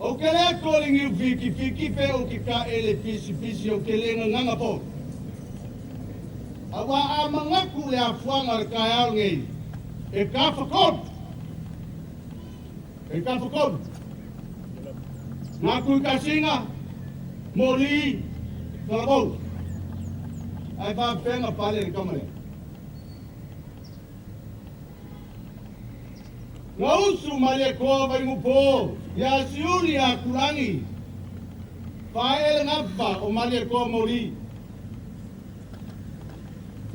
O ke lea calling you fiki pe o ki ka ele pisi o ke lenga nganga po. Awa a mangaku le a fuanga le kai au ngei. E ka whakod. E ka whakod. Ngā kui ka singa. Molī. Kalabou. Ai wha whenga pale le kamare. Ngā usu Malietoa vai ngupo. Ia siuri a kurangi. Whaele ngapa o Malietoa Molī.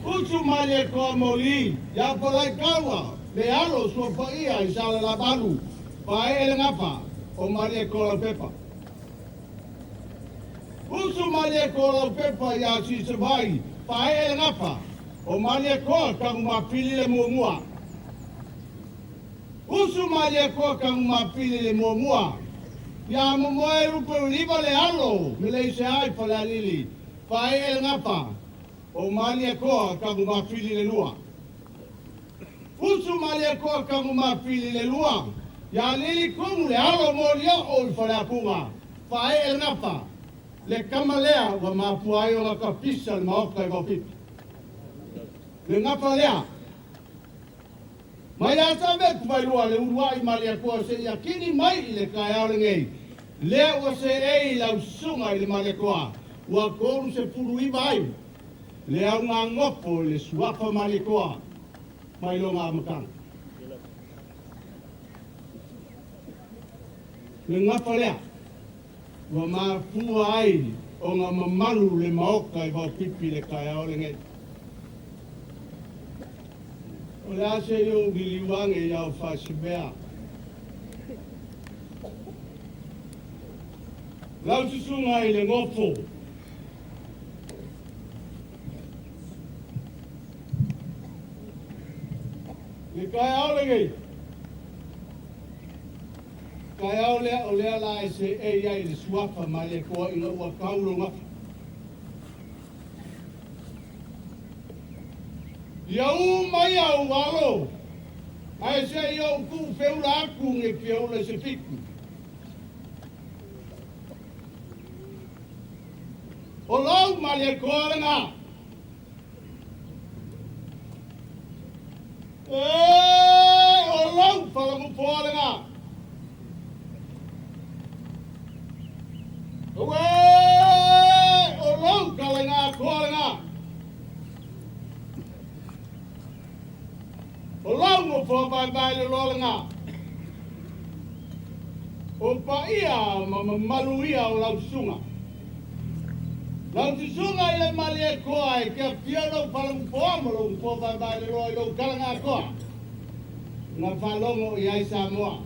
Usu Malietoa Molī. Ia palai kawa. Le alo sua paia i sala la balu. Whaele ngapa o Malietoa Pepa. Usu Malietoa Pepa ia si savai. Whaele ngapa o Malietoa kangu mapili le muamua. Usu Malietoa kangu mapili le muamua. Ia momoe rupe uliva le alo. Mele se ai pale alili. Whaele ngapa o Malietoa kangu mapili le lua. Usu Malietoa kangu mapili le lua. Ia lili kumu le alo molia o i whare apunga. Whaele ngapa le kamalea wa mapuai o ngaka pisa le maoka i wapipi. Le ngapa lea. Mai asa me kuwairua le urua i Malietoa se ia kini mai i le kai au le ngei. Lea ua se ei lau sunga i le Malietoa. Ua koru se puru i vai. Le au ngā ngopo le suapa Malietoa. Mai lo ngā makanga. Le ngapa lea. Ua mafua ai o ngā mamalu le maoka i wapipi le kai au le ngei. O le ase i o giliwange i au whasibea. Lau susunga i le ngofo. Le kai au le ngei. Kai au lea o lea la e se e iai le suapa Malietoa i ua kauro ngaka. Ia mai au walo. Ai se i au ku feula aku nge ki au le se fiku. O lau Malietoa le ngā. O lau Fa'amausili le ngā. O lau kala ngā kua le ngā. O lau mo whawaiwai le loa le ngā. O pa ia malu ia o lau sunga. Lau sunga i le Malietoa e kia pia lau Fa'amausili Molī o whawaiwai le loa i lau kala ngā kua. Ngā whalongo i ai Samoa.